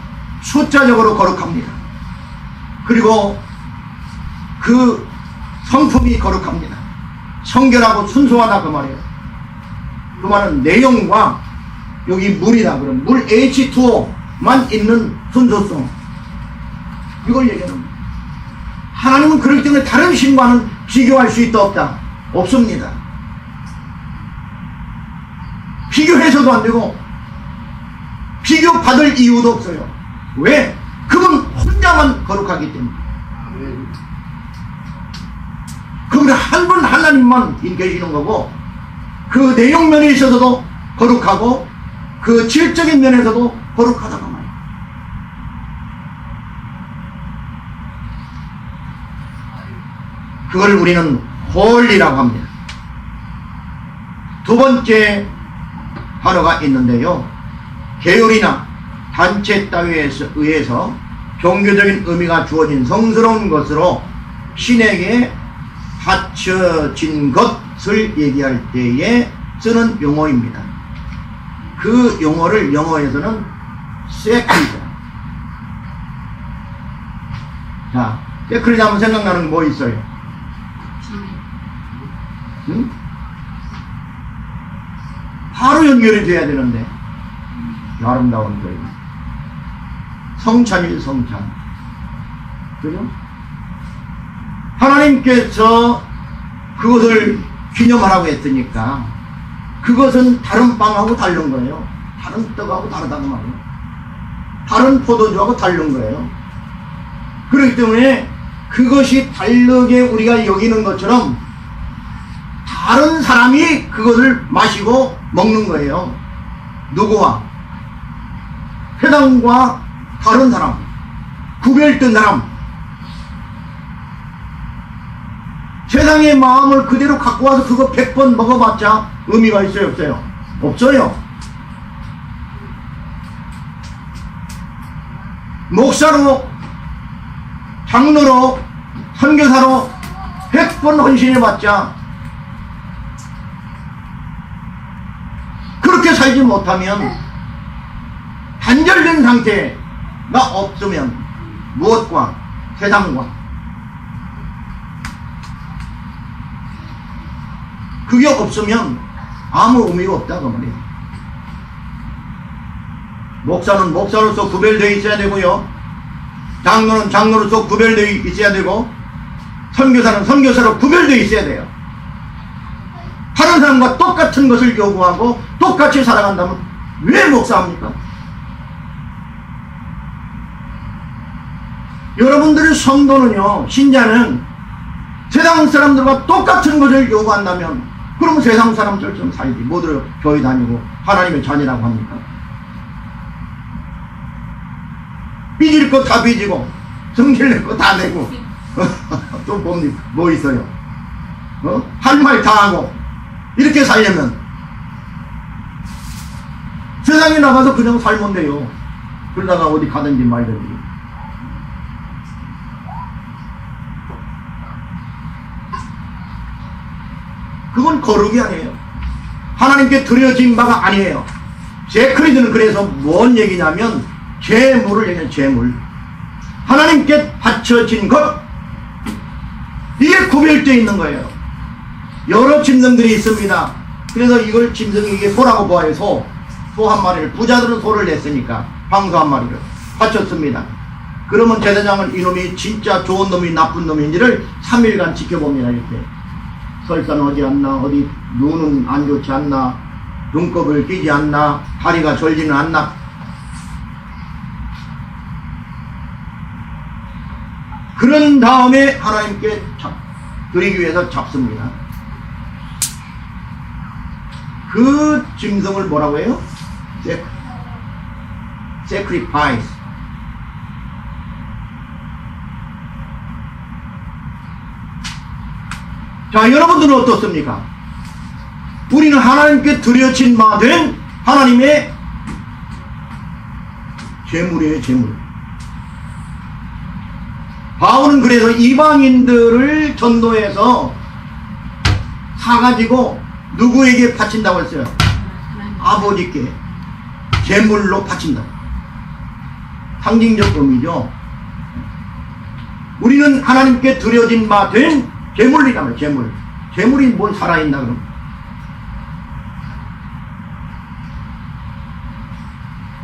숫자적으로 거룩합니다. 그리고 그 성품이 거룩합니다. 성결하고 순수하다 그 말이에요. 그 말은 내용과 여기 물이다 그럼 물 H2O만 있는 순수성, 이걸 얘기하는 겁니다. 하나님은 그렇기 때문에 다른 신과는 비교할 수 있다 없다? 없습니다. 비교해서도 안 되고 비교받을 이유도 없어요. 왜? 그분 혼자만 거룩하기 때문에. 그분 한 분 하나님만 계시는 거고, 그 내용 면에 있어서도 거룩하고 그 질적인 면에서도 거룩하다고 말이에요. 그걸 우리는 홀리라고 합니다. 두 번째 단어가 있는데요, 계율이나 단체 따위에 의해서 종교적인 의미가 주어진 성스러운 것으로 신에게 바쳐진 것을 얘기할 때에 쓰는 용어입니다. 그 용어를 영어에서는 세크리드. 자, 세크리드 하면 생각나는 게 뭐 있어요? 응? 바로 연결이 돼야 되는데 아름다운 거예요. 성찬일 성찬. 그죠? 하나님께서 그것을 기념하라고 했으니까 그것은 다른 빵하고 다른 거예요. 다른 떡하고 다르다고 말이에요. 다른 포도주하고 다른 거예요. 그렇기 때문에 그것이 다르게 우리가 여기는 것처럼 다른 사람이 그것을 마시고 먹는 거예요. 누구와? 회당과 다른 사람, 구별된 사람. 세상의 마음을 그대로 갖고 와서 그거 100번 먹어봤자 의미가 있어요 없어요? 없어요. 목사로, 장로로, 선교사로 100번 헌신해봤자 그렇게 살지 못하면 단절된 상태가 없으면 무엇과? 세상과. 그게 없으면 아무 의미가 없다고 말이에요. 목사는 목사로서 구별되어 있어야 되고요, 장로는 장로로서 구별되어 있어야 되고, 선교사는 선교사로 구별되어 있어야 돼요. 다른 사람과 똑같은 것을 요구하고 똑같이 살아간다면 왜 목사합니까? 여러분들의 성도는요, 신자는 세상 사람들과 똑같은 것을 요구한다면 그러면 세상 사람들처럼 살지. 뭐들 교회 다니고 하나님의 자녀라고 합니까? 삐질 거 다 삐지고 성질 낼 거 다 내고 또 뭡니까? 뭐 있어요? 할 말 다 하고 이렇게 살려면 세상에 나가서 그냥 살면 돼요. 그러다가 어디 가든지 말든지. 그건 거룩이 아니에요. 하나님께 드려진 바가 아니에요. 세크리드는 그래서 뭔 얘기냐면 제물을 얘기해요. 제물. 하나님께 바쳐진 것, 이게 구별되어 있는 거예요. 여러 짐승들이 있습니다. 그래서 이걸 짐승이 이게 소라고 보아요. 소 한 마리를, 부자들은 소를 냈으니까 황소 한 마리를 바쳤습니다. 그러면 제사장은 이놈이 진짜 좋은 놈이 나쁜 놈인지를 3일간 지켜봅니다. 이렇게 설사는 하지 않나, 어디 눈은 안 좋지 않나, 눈곱을 끼지 않나, 다리가 절지는 않나. 그런 그런 다음에 하나님께 드리기 위해서 잡습니다. 그 짐승을 뭐라고 해요? sacrifice. 자, 여러분들은 어떻습니까? 우리는 하나님께 드려진 바 된 하나님의 제물이에요, 제물. 바울은 그래서 이방인들을 전도해서 사가지고 누구에게 바친다고 했어요? 아버지께 제물로 바친다. 상징적 의미죠. 우리는 하나님께 드려진 바 된 제물이라면 제물. 제물이 뭘 살아있나 그럼?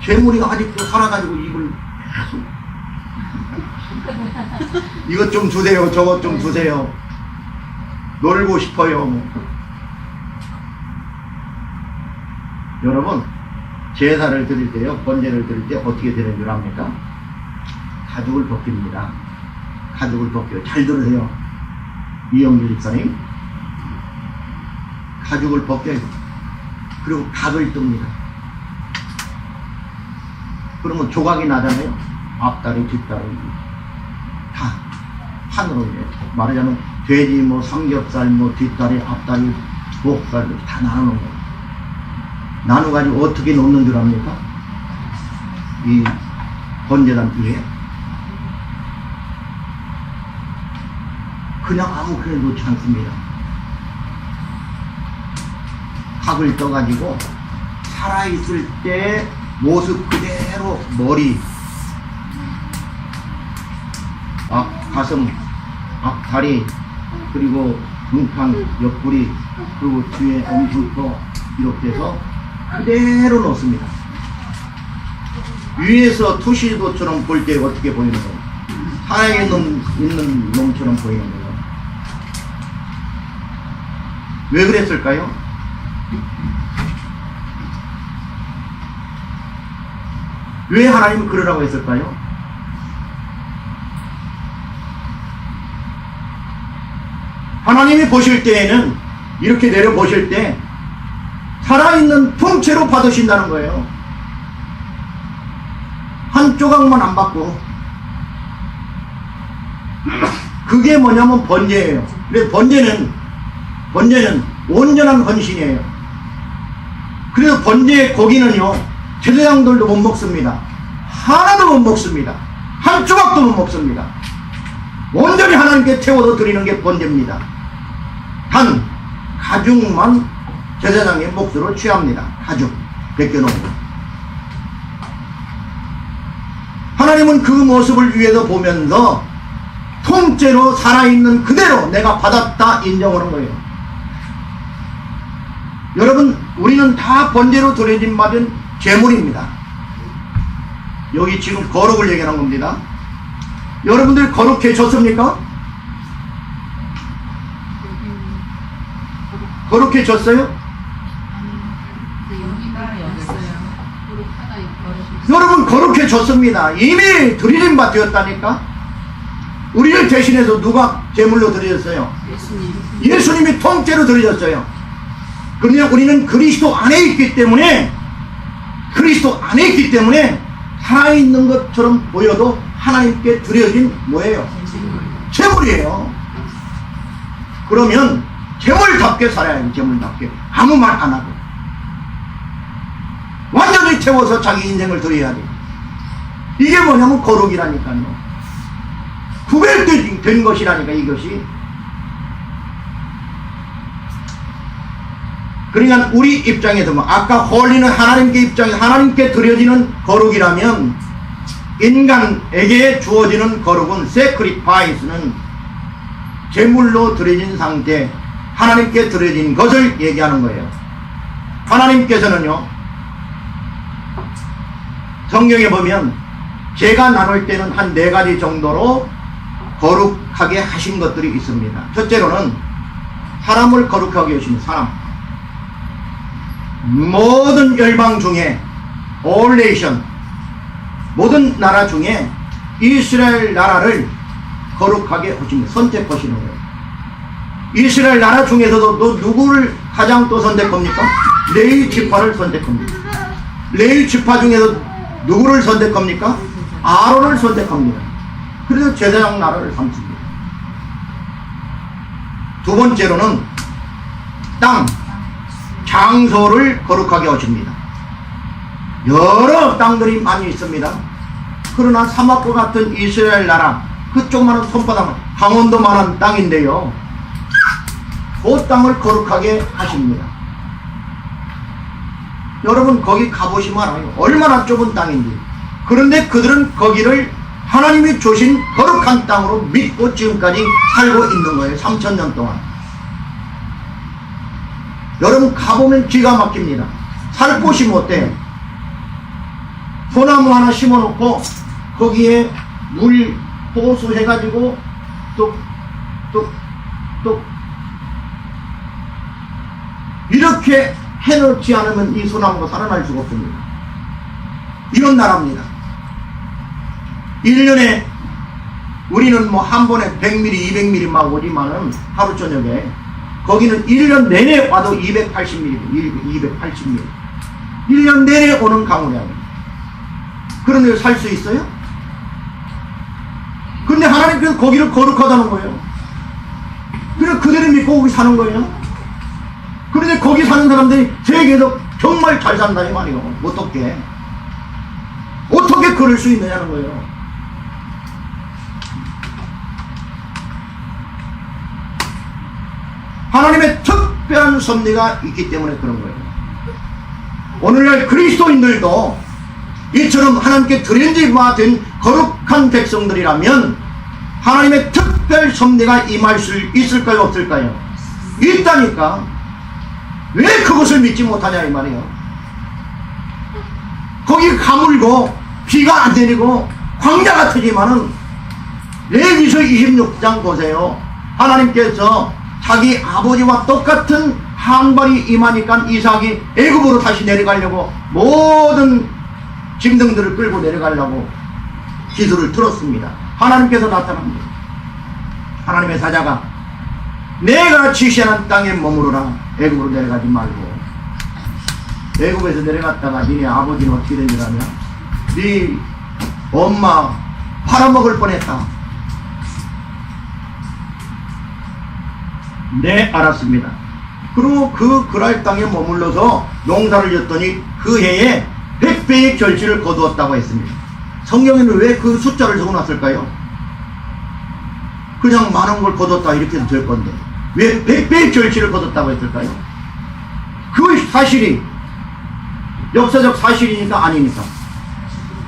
제물이 아직도 살아가지고 입을 계속 이것 좀 주세요, 저것 좀 주세요, 놀고 싶어요. 여러분, 제사를 드릴 때요, 번제를 드릴 때 어떻게 드리는 줄 압니까? 가죽을 벗깁니다. 가죽을 벗겨요. 잘 들으세요, 이영길 집사님. 가죽을 벗겨요. 그리고 각을 뜹니다. 그러면 조각이 나잖아요. 앞다리, 뒷다리 다 판으로 이제 말하자면 돼지 뭐 삼겹살 뭐 뒷다리, 앞다리, 목살 다 나누는 거예요. 나눠가지고 어떻게 놓는 줄 압니까? 이 번제단 위에 그냥 아무렇게나 놓지 않습니다. 각을 떠가지고 살아있을 때 모습 그대로 머리, 앞 가슴, 앞다리, 그리고 등판, 옆구리, 그리고 뒤에 엄지부터 이렇게 해서 그대로 넣습니다. 위에서 투시도처럼 볼 때 어떻게 보이는 거예요? 살아있는 놈처럼 보이는 거예요. 왜 그랬을까요? 왜 하나님은 그러라고 했을까요? 하나님이 보실 때에는, 이렇게 내려보실 때 살아있는 통째로 받으신다는 거예요. 한 조각만 안 받고. 그게 뭐냐면 번제예요. 그래서 번제는 온전한 헌신이에요. 그래서 번제의 고기는요, 제사장들도 못 먹습니다. 하나도 못 먹습니다. 한 조각도 못 먹습니다. 온전히 하나님께 태워서 드리는 게 번제입니다. 단 가죽만 제사장의 몫으로 취합니다. 가죽 벗겨놓은 거. 하나님은 그 모습을 위에서 보면서 통째로 살아있는 그대로 내가 받았다 인정하는 거예요. 여러분, 우리는 다 번제로 드려진 받은 제물입니다. 여기 지금 거룩을 얘기하는 겁니다. 여러분들 거룩해졌습니까? 거룩해졌어요? 여러분, 거룩해졌습니다. 이미 드리는 바 되었다니까. 우리를 대신해서 누가 제물로 드려졌어요? 예수님이 통째로 드려졌어요. 그런데 우리는 그리스도 안에 있기 때문에 살아있는 것처럼 보여도 하나님께 드려진 뭐예요? 제물이에요. 그러면 제물답게 살아야 해요. 제물답게. 아무 말 안 하고 완전히 태워서 자기 인생을 드려야 돼. 이게 뭐냐면 거룩이라니까요. 구별된 것이라니까, 이것이. 그러니까 우리 입장에서 아까 홀리는 하나님께 입장에 하나님께 드려지는 거룩이라면, 인간에게 주어지는 거룩은 sacrifice는 제물로 드려진 상태, 하나님께 드려진 것을 얘기하는 거예요. 하나님께서는요, 성경에 보면 제가 나눌 때는 한 4가지 정도로 거룩하게 하신 것들이 있습니다. 첫째로는 사람을 거룩하게 하신 사람. 모든 열방 중에 all nation, 모든 나라 중에 이스라엘 나라를 거룩하게 하십니다. 선택하시는 거예요. 이스라엘 나라 중에서도 또 누구를 가장 또 선택합니까? 레위 지파를 선택합니다. 레위 지파 중에서 누구를 선택합니까? 아론을 선택합니다. 그래서 제사장 나라를 삼습니다. 두 번째로는 땅, 장소를 거룩하게 하십니다. 여러 땅들이 많이 있습니다. 그러나 사막과 같은 이스라엘 나라, 그쪽만한 손바닥, 강원도만한 땅인데요. 그 땅을 거룩하게 하십니다. 여러분 거기 가보시면 알아요. 얼마나 좁은 땅인지. 그런데 그들은 거기를 하나님이 주신 거룩한 땅으로 믿고 지금까지 살고 있는 거예요. 3000년 동안. 여러분 가보면 기가 막힙니다. 살 곳이 못 돼요. 소나무 하나 심어놓고 거기에 물 호수해가지고 뚝 이렇게 해놓지 않으면 이 소나무가 살아날 수가 없습니다. 이런 나라입니다. 1년에 우리는 뭐 한 번에 100mm, 200mm 막 오지만은 하루 저녁에 거기는 1년 내내 와도 280mm, 280mm. 1년 내내 오는 강우량입니다. 그런데 살 수 있어요? 근데 하나님께서 거기를 거룩하다는 거예요. 그래서 그대를 믿고 거기 사는 거예요. 그런데 거기 사는 사람들이 세계에서 정말 잘 산다 이 말이에요. 어떻게 그럴 수 있느냐는 거예요. 하나님의 특별한 섭리가 있기 때문에 그런 거예요. 오늘날 그리스도인들도 이처럼 하나님께 드린 지 받은 거룩한 백성들이라면 하나님의 특별 섭리가 임할 수 있을까요? 없을까요? 있다니까. 왜 그것을 믿지 못하냐 이 말이에요. 거기 가물고 비가 안 내리고 광야 같으지만은 레위기서 26장 보세요. 하나님께서 자기 아버지와 똑같은 항발이 임하니까 이삭이 애굽으로 다시 내려가려고 모든 짐승들을 끌고 내려가려고 기술을 틀었습니다. 하나님께서 나타납니다. 하나님의 사자가 내가 지시하는 땅에 머무르라. 애굽으로 내려가지 말고. 애굽에서 내려갔다가 니네 아버지는 어떻게 된 줄 아냐? 네 엄마 팔아먹을 뻔했다. 네, 알았습니다. 그리고 그 그랄 땅에 머물러서 농사를 지었더니 그 해에 100배의 결실을 거두었다고 했습니다. 성경에는 왜 그 숫자를 적어놨을까요? 그냥 많은 걸 거뒀다 이렇게 해도 될 건데 왜 100배의 결실을 거뒀다고 했을까요? 그 사실이 역사적 사실이니까 아니니까.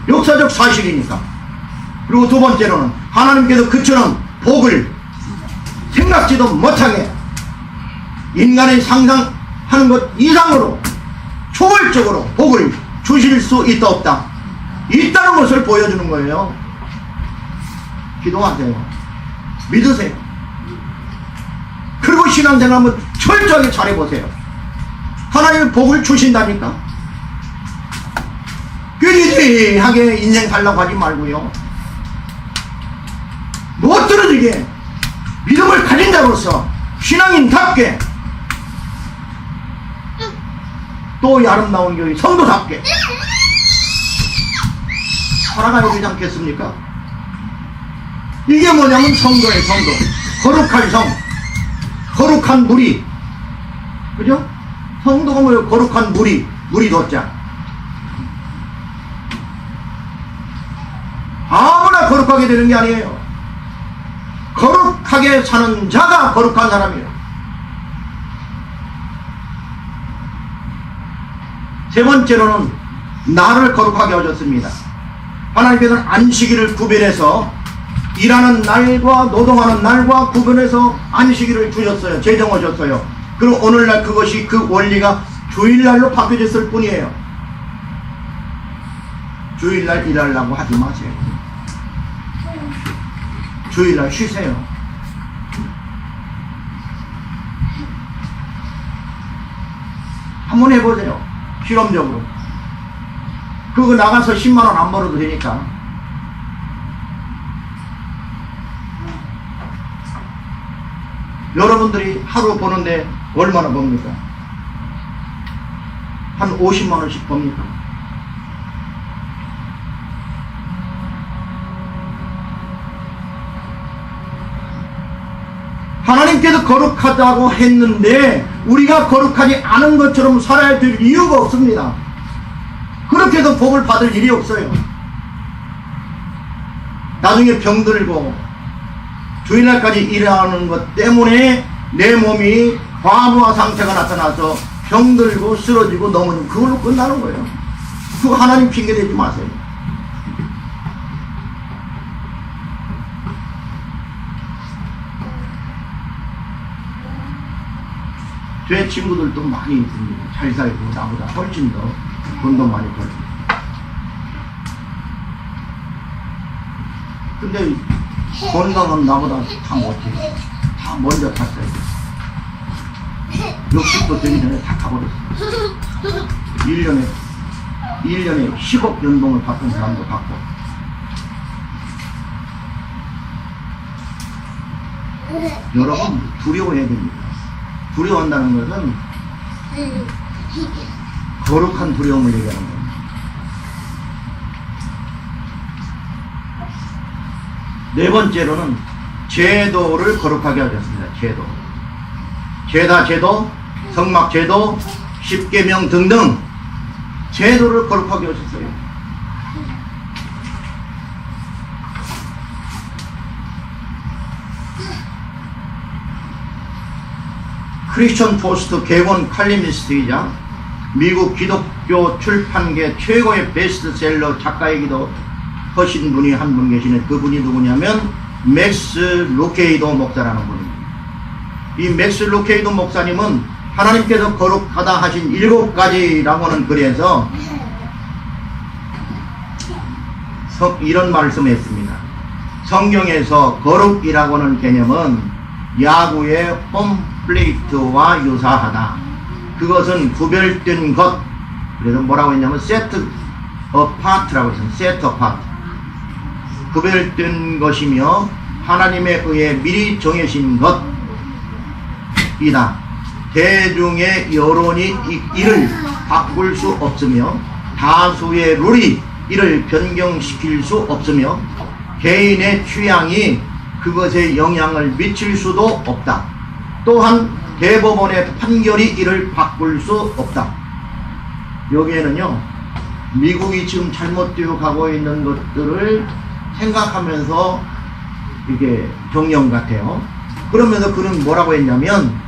역사적 사실이니까. 그리고 두 번째로는 하나님께서 그처럼 복을 생각지도 못하게 인간의 상상하는 것 이상으로 초월적으로 복을 주실 수 있다 없다 있다는 것을 보여주는 거예요. 기도하세요. 믿으세요. 그리고 신앙생활 한번 철저하게 잘해보세요. 하나님의 복을 주신다니까. 꾀지하게 인생 살라고 하지 말고요. 못 떨어지게 믿음을 가진 자로서 신앙인답게 또 이 아름다운 교회 성도답게 살아가야 되지 않겠습니까? 이게 뭐냐면 성도의 성도, 거룩한 성, 거룩한 무리, 그죠? 성도가 뭐예요? 거룩한 무리, 무리 도자. 아무나 거룩하게 되는 게 아니에요. 거룩하게 사는 자가 거룩한 사람이에요. 세 번째로는 나를 거룩하게 하셨습니다. 하나님께서는 안식일을 구별해서 일하는 날과 노동하는 날과 구분해서 안식일을 주셨어요. 제정하셨어요. 그리고 오늘날 그것이 그 원리가 주일날로 바뀌어졌을 뿐이에요. 주일날 일하려고 하지 마세요. 주일날 쉬세요. 한번 해보세요. 실험적으로. 그거 나가서 10만원 안 벌어도 되니까. 여러분들이 하루 버는데 얼마나 법니까? 한 50만 원씩 법니까? 하나님께서 거룩하다고 했는데 우리가 거룩하지 않은 것처럼 살아야 될 이유가 없습니다. 그렇게 해서 복을 받을 일이 없어요. 나중에 병들고 주일날까지 일하는 것 때문에 내 몸이 과부하 상태가 나타나서 병들고 쓰러지고 넘어지고 그걸로 끝나는 거예요. 그거 하나님 핑계대지 마세요. 제 친구들도 많이 있습니다. 잘 살고 나보다 훨씬 더 돈도 많이 벌고. 근데 건강은 나보다 다 못해. 다 먼저 탔어요. 60도 되기 전에 다 가버렸어요. 1년에 10억 연봉을 받던 사람도 받고. 여러분 두려워해야 됩니다. 두려워한다는 것은 거룩한 두려움을 얘기하는 겁니다. 네 번째로는 제도를 거룩하게 하셨습니다. 제도. 제사 제도, 성막 제도, 십계명 등등 제도를 거룩하게 하셨어요. 크리스천 포스트 개원 칼럼니스트이자 미국 기독교 출판계 최고의 베스트셀러 작가이기도 하신 분이 한 분 계시네. 그분이 누구냐면 맥스 루케이도 목사라는 분입니다. 이 맥스 루케이도 목사님은 하나님께서 거룩하다 하신 7가지라고 하는 글에서 이런 말씀했습니다. 성경에서 거룩이라고 하는 개념은 야구의 홈플레이트와 유사하다. 그것은 구별된 것. 그래서 뭐라고 했냐면 세트 어파트라고 했습니다. 세트 어파트. 구별된 것이며 하나님에 의해 미리 정해진 것이다. 대중의 여론이 이를 바꿀 수 없으며 다수의 룰이 이를 변경시킬 수 없으며 개인의 취향이 그것에 영향을 미칠 수도 없다. 또한 대법원의 판결이 이를 바꿀 수 없다. 여기에는요, 미국이 지금 잘못되어 가고 있는 것들을 생각하면서 이게 정령 같아요. 그러면서 그는 뭐라고 했냐면,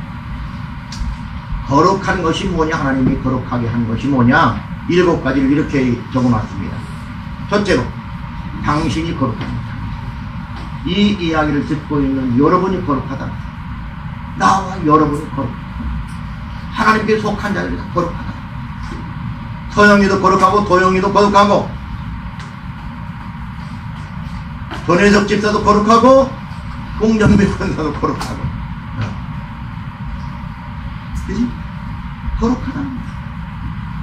거룩한 것이 뭐냐, 하나님이 거룩하게 한 것이 뭐냐, 7가지를 이렇게 적어놨습니다. 첫째로, 당신이 거룩합니다. 이 이야기를 듣고 있는 여러분이 거룩하다. 나와 여러분이 거룩하다. 하나님께 속한 자들이 거룩하다. 서영이도 거룩하고 도영이도 거룩하고 전혜석 집사도 거룩하고 공정미 권사도 거룩하고, 그지? 거룩하다는 거예요.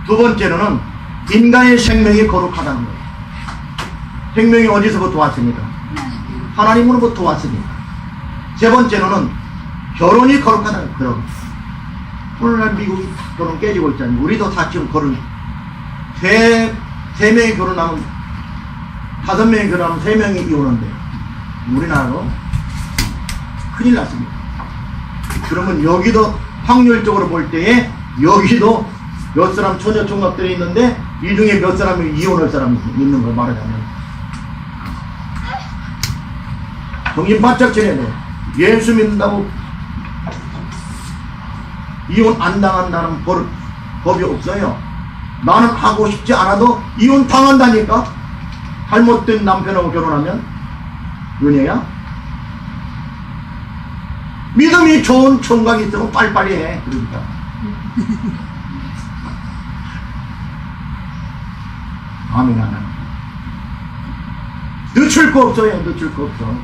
두 번째로는 인간의 생명이 거룩하다는 거예요. 생명이 어디서부터 왔습니까? 하나님으로부터 왔습니다. 세 번째로는 결혼이 거룩하다는 거예요. 오늘날 미국이 결혼 깨지고 있잖아요. 우리도 다 지금 결혼, 세 명이 결혼하면, 5명이 결혼하면 3명이 이혼한대요. 우리나라도 큰일 났습니다. 그러면 여기도 확률적으로 볼 때에 여기도 몇 사람 처녀 총각들이 있는데 이 중에 몇 사람이 이혼할 사람이 있는 걸 말하자면 정신 바짝 차려야 돼요. 예수 믿는다고 이혼 안 당한다는 법이 없어요. 나는 하고 싶지 않아도 이혼 당한다니까. 잘못된 남편하고 결혼하면 은혜야? 믿음이 좋은 총각이 있으면 빨리빨리 해. 그러니까 아멘. 늦출 거 없어요. 늦출 거 없어.